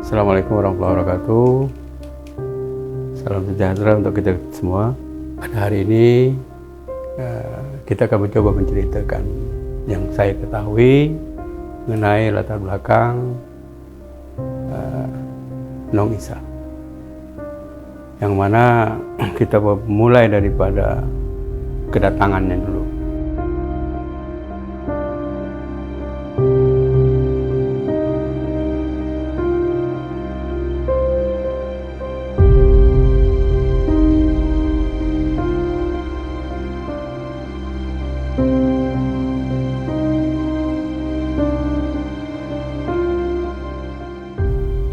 Assalamualaikum warahmatullahi wabarakatuh. Salam sejahtera untuk kita semua. Pada hari ini kita akan mencoba menceritakan yang saya ketahui mengenai latar belakang Nong Isa. Yang mana kita mulai daripada kedatangannya dulu.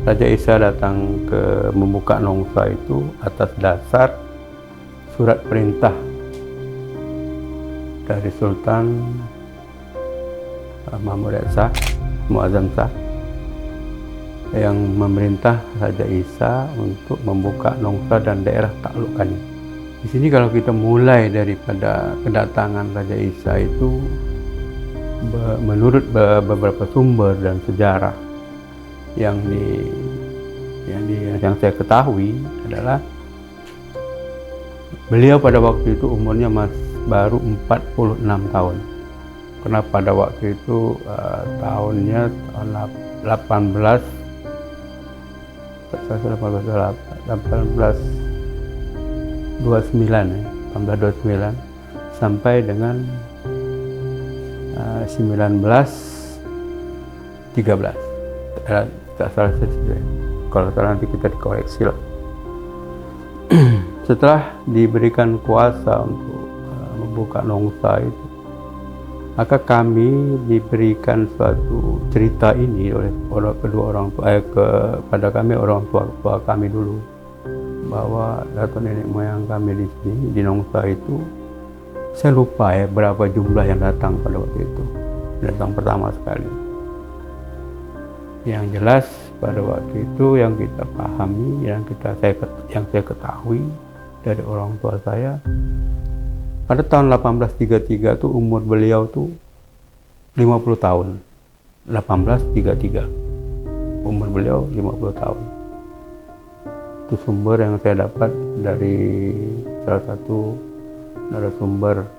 Raja Isa datang ke membuka Nongsa itu atas dasar surat perintah dari Sultan Mahmud Shah, Muazzam Shah, yang memerintah Raja Isa untuk membuka Nongsa dan daerah taklukannya. Di sini kalau kita mulai daripada kedatangan Raja Isa itu, menurut beberapa sumber dan sejarah yang saya ketahui adalah beliau pada waktu itu umurnya baru 46 tahun. Karena pada waktu itu tahun 1829 sampai dengan 1913. Tak salah sesuai. Kalau salah nanti kita dikoreksi lah. Setelah diberikan kuasa untuk membuka Nongsa itu, maka kami diberikan suatu cerita ini oleh kedua orang tua kepada kami, orang tua kami dulu, bahwa datuk nenek moyang kami di sini di Nongsa itu, saya lupa berapa jumlah yang datang pada waktu itu, datang pertama sekali. Yang jelas pada waktu itu yang kita pahami, yang saya ketahui dari orang tua saya, pada tahun 1833 tuh umur beliau tuh 50 tahun. 1833 umur beliau 50 tahun. Itu sumber yang saya dapat dari salah satu narasumber,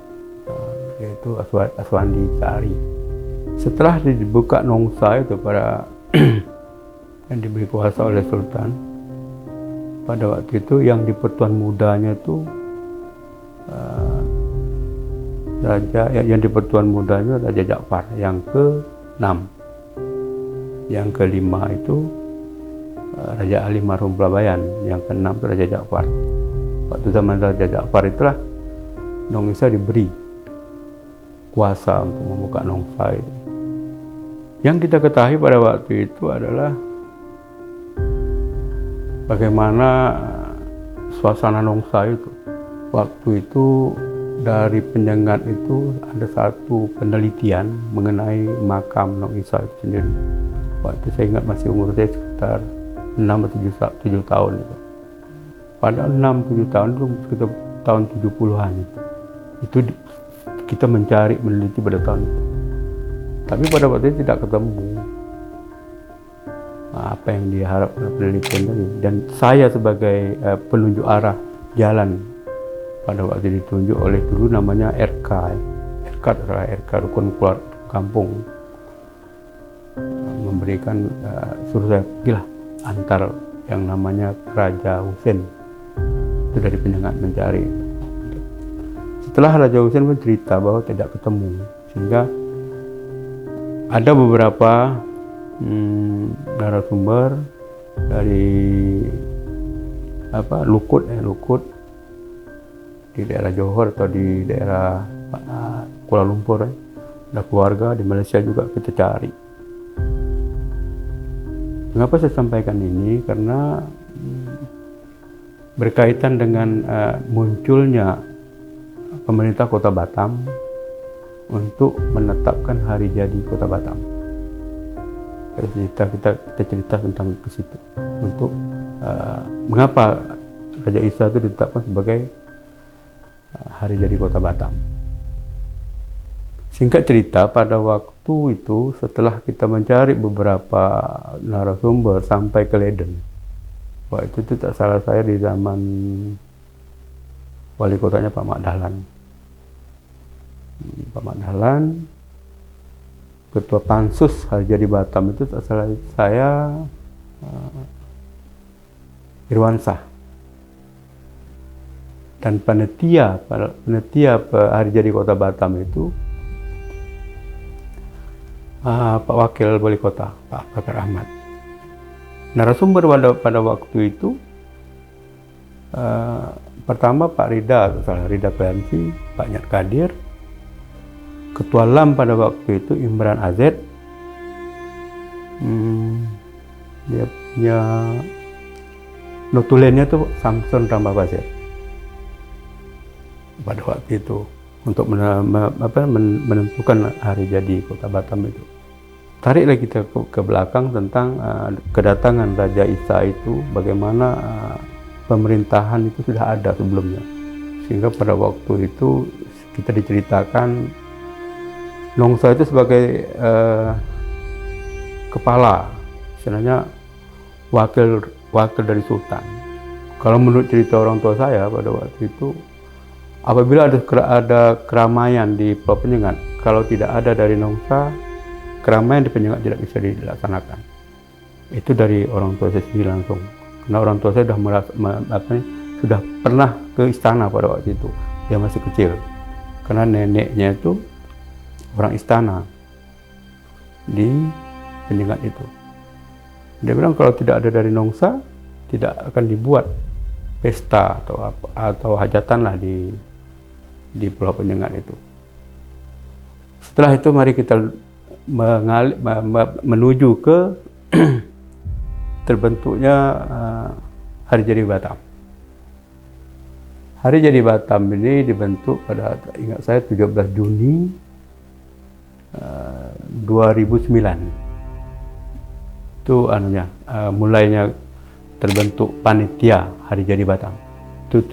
yaitu Aswandi Sari. Setelah dibuka Nongsa itu pada yang diberi kuasa oleh Sultan, pada waktu itu yang di pertuan mudanya itu yang di pertuan mudanya Raja Ja'far yang ke-6, yang ke-5 itu Raja Ali Marhum Pelabayan, yang ke-6 itu Raja Ja'far. Waktu zaman Raja Ja'far itulah Nong Isa diberi kuasa untuk membuka Nongsa itu. Yang kita ketahui pada waktu itu adalah bagaimana suasana Nongsa itu. Waktu itu dari penyengat itu ada satu penelitian mengenai makam Nong Isa itu sendiri. Waktu saya ingat masih umur saya sekitar 6 atau 7 tahun itu. Pada 6-7 tahun itu sekitar tahun 70-an itu kita meneliti pada tahun itu. Tapi pada waktu itu tidak ketemu apa yang diharapkan penelitian tadi. Dan saya sebagai penunjuk arah jalan pada waktu ditunjuk oleh dulu namanya RK. RK adalah RK Rukun Keluarga Kampung. Memberikan suruh saya pergilah antar yang namanya Raja Husein. Itu dari penyengat mencari. Setelah Raja Husein pun cerita bahwa tidak ketemu, sehingga ada beberapa narasumber dari Lukut di daerah Johor atau di daerah Kuala Lumpur, ada keluarga di Malaysia juga kita cari. Mengapa saya sampaikan ini? Karena berkaitan dengan munculnya pemerintah Kota Batam untuk menetapkan hari jadi Kota Batam. Kita cerita tentang ke situ, untuk mengapa Raja Isa itu ditetapkan sebagai hari jadi Kota Batam. Singkat cerita, pada waktu itu setelah kita mencari beberapa narasumber sampai ke Leiden, wah itu tak salah saya di zaman wali kotanya Pak Mak Dahlan. Pak Mak Dahlan, Ketua Pansus Hari Jadi Batam itu tak salah saya Irwansyah. Dan panitia Hari Jadi Kota Batam itu Pak Wakil Wali Kota, Pak Bakar Ahmad. Narasumber pada waktu itu pertama Pak Rida PMC, Pak Nyat Kadir, Ketua LAM pada waktu itu Imran Azed, dia punya notulennya tuh Samson Rambabazet pada waktu itu untuk menentukan hari jadi Kota Batam itu. Tariklah kita ke belakang tentang kedatangan Raja Isa itu, bagaimana pemerintahan itu sudah ada sebelumnya. Sehingga pada waktu itu kita diceritakan Nongsa itu sebagai kepala, istilahnya wakil dari Sultan. Kalau menurut cerita orang tua saya pada waktu itu, apabila ada keramaian di Pulau Penyengat, kalau tidak ada dari Nongsa, keramaian di Penyengat tidak bisa dilaksanakan. Itu dari orang tua saya sendiri langsung. Karena orang tua saya sudah pernah ke istana pada waktu itu. Dia masih kecil. Karena neneknya itu orang istana di Penyengat itu. Dia bilang kalau tidak ada dari Nongsa, tidak akan dibuat pesta atau hajatan lah di Pulau Penyengat itu. Setelah itu mari kita menuju ke terbentuknya Hari Jadi Batam. Hari Jadi Batam ini dibentuk pada, ingat saya, 17 Juni 2009. Itu mulainya terbentuk panitia Hari Jadi Batam. Itu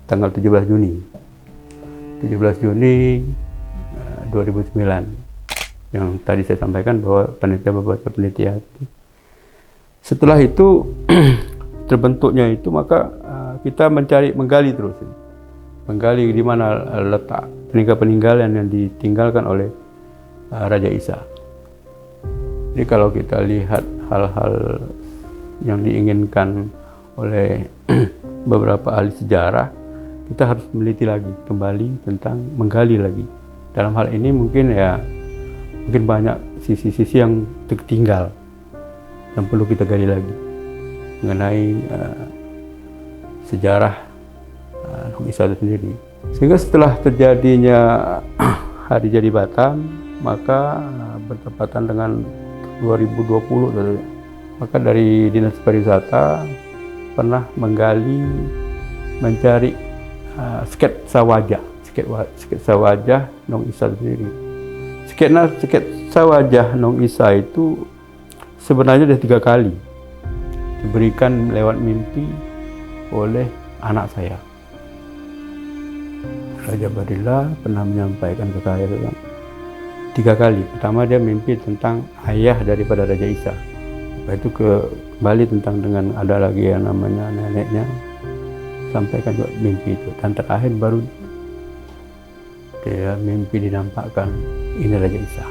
tanggal 17 Juni 2009. Yang tadi saya sampaikan bahwa panitia. Setelah itu terbentuknya itu, maka kita menggali terus, menggali di mana letak peninggalan yang ditinggalkan oleh Raja Isa. Jadi kalau kita lihat hal-hal yang diinginkan oleh beberapa ahli sejarah, kita harus meneliti lagi kembali tentang menggali lagi. Dalam hal ini mungkin banyak sisi-sisi yang tertinggal yang perlu kita gali lagi mengenai sejarah Nong Isa itu sendiri. Sehingga setelah terjadinya Hari Jadi Batam, maka bertepatan dengan 2020, maka dari Dinas Pariwisata pernah mencari sketsa wajah Nong Isa sendiri. Sketsa wajah Nong Isa itu sebenarnya sudah 3 kali diberikan lewat mimpi oleh anak saya. Raja Badillah pernah menyampaikan ke saya 3 kali. Pertama dia mimpi tentang ayah daripada Raja Isa. Lepas itu kembali tentang dengan ada lagi yang namanya neneknya, sampaikan juga mimpi itu. Dan terakhir baru dia mimpi dinampakkan ini Raja Isa.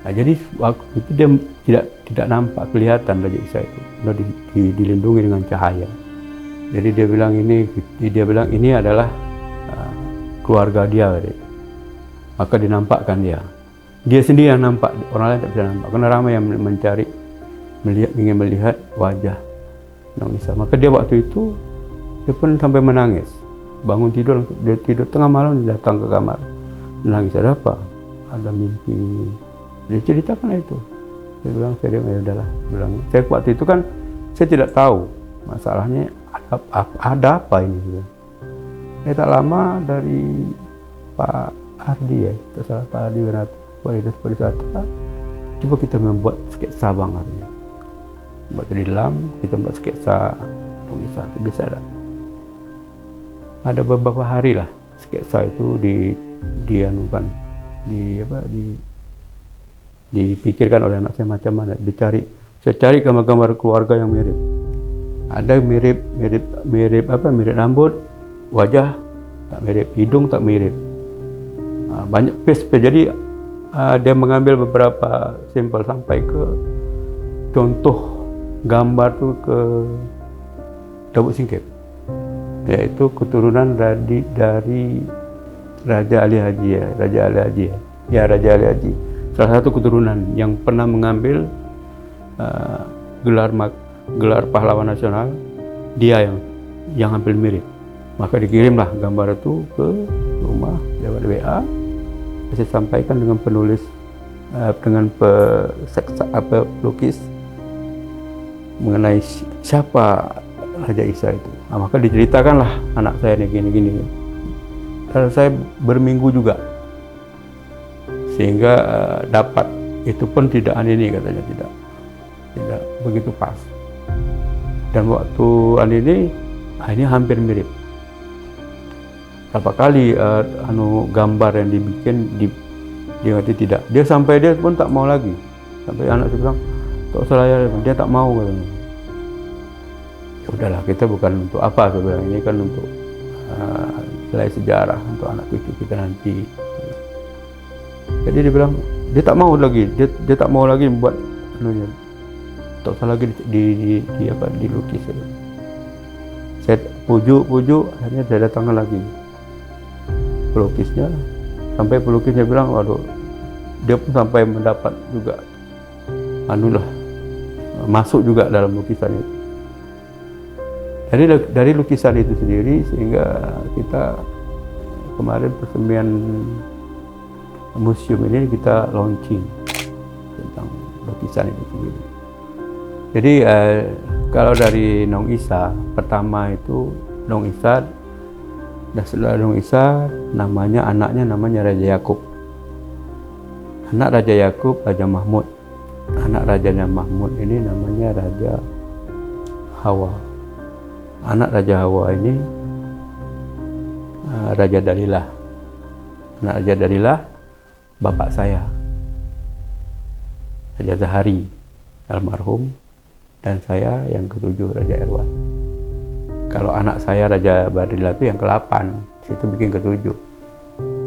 Nah, jadi waktu itu dia tidak nampak kelihatan Raja Isa itu, dilindungi dengan cahaya. Jadi dia bilang ini adalah keluarga dia. Maka dinampakkan dia. Dia sendiri yang nampak, orang lain tak bisa nampak. Karena ramai yang ingin melihat wajah Nong Isa. Maka dia waktu itu dia pun sampai menangis. Bangun tidur, dia tidur tengah malam, dia datang ke kamar. Menangis, ada apa? Ada mimpi. Dia ceritakan itu. Dia bilang, saya ya udahlah. Saya waktu itu kan saya tidak tahu masalahnya ada apa ini. Tak lama dari Pak Ardi Pak Ardi Winata, Dinas Pariwisata, coba kita membuat sketsa bangarnya. Buat di dalam kita membuat sketsa Nong Isa, bisa ada beberapa hari lah sketsa itu dianukan, dipikirkan oleh anak saya macam mana. Saya cari gambar-gambar keluarga yang mirip. Ada mirip rambut, wajah tak mirip, hidung tak mirip. Banyak face. Jadi dia mengambil beberapa sampel sampai ke contoh gambar tuh ke Daud Singkep, yaitu keturunan dari Raja Ali Haji ya. Raja Ali Haji, salah satu keturunan yang pernah mengambil gelar pahlawan nasional, dia yang hampir mirip. Maka dikirimlah gambar itu ke rumah lewat WA. Saya sampaikan dengan penulis, dengan pelukis mengenai siapa Raja Isa itu. Maka diceritakanlah anak saya ini gini-gini. Dan saya berminggu juga sehingga dapat. Itu pun tidak ini katanya, tidak begitu pas. Dan waktu ini hampir mirip. Berapa kali gambar yang dibikin dia tidak. Dia pun tak mau lagi. Sampai anak saya bilang, "Tak usah ya," dia tak mau katanya. Ya udahlah, kita bukan untuk apa, saya bilang, ini kan untuk nilai sejarah untuk anak cucu kita nanti. Jadi dia bilang dia tak mau lagi, dia tak mau lagi membuat tak usah lagi dilukis. Saya pujuk, akhirnya saya datangkan lagi pelukisnya. Sampai pelukisnya bilang, waduh, dia pun sampai mendapat juga masuk juga dalam lukisan itu. Dari lukisan itu sendiri, sehingga kita kemarin persemian museum ini kita launching tentang lukisan itu sendiri. Jadi kalau dari Nong Isa, pertama itu Nong Isa, dan setelah Nong Isa anaknya namanya Raja Yakub. Anak Raja Yakub, Raja Mahmud. Anak rajanya Mahmud ini namanya Raja Hawa. Anak Raja Hawa ini Raja Dalilah. Anak Raja Dalilah bapak saya, Raja Zahari almarhum, dan saya yang ketujuh, Raja Erwan. Kalau anak saya Raja Badrila itu yang ke-8, situ bikin ke-7.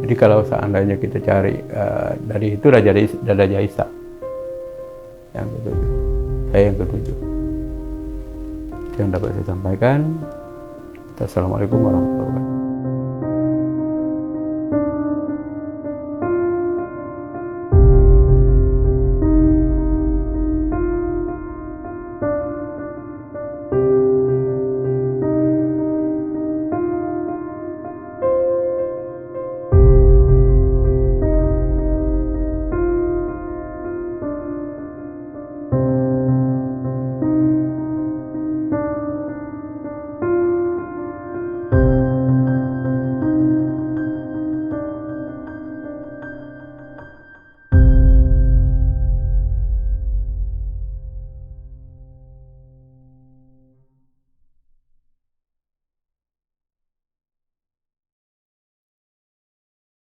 Jadi kalau seandainya kita cari dari itu Raja Isa yang ke-7, saya yang ke-7. Yang dapat saya sampaikan. Assalamualaikum warahmatullahi wabarakatuh.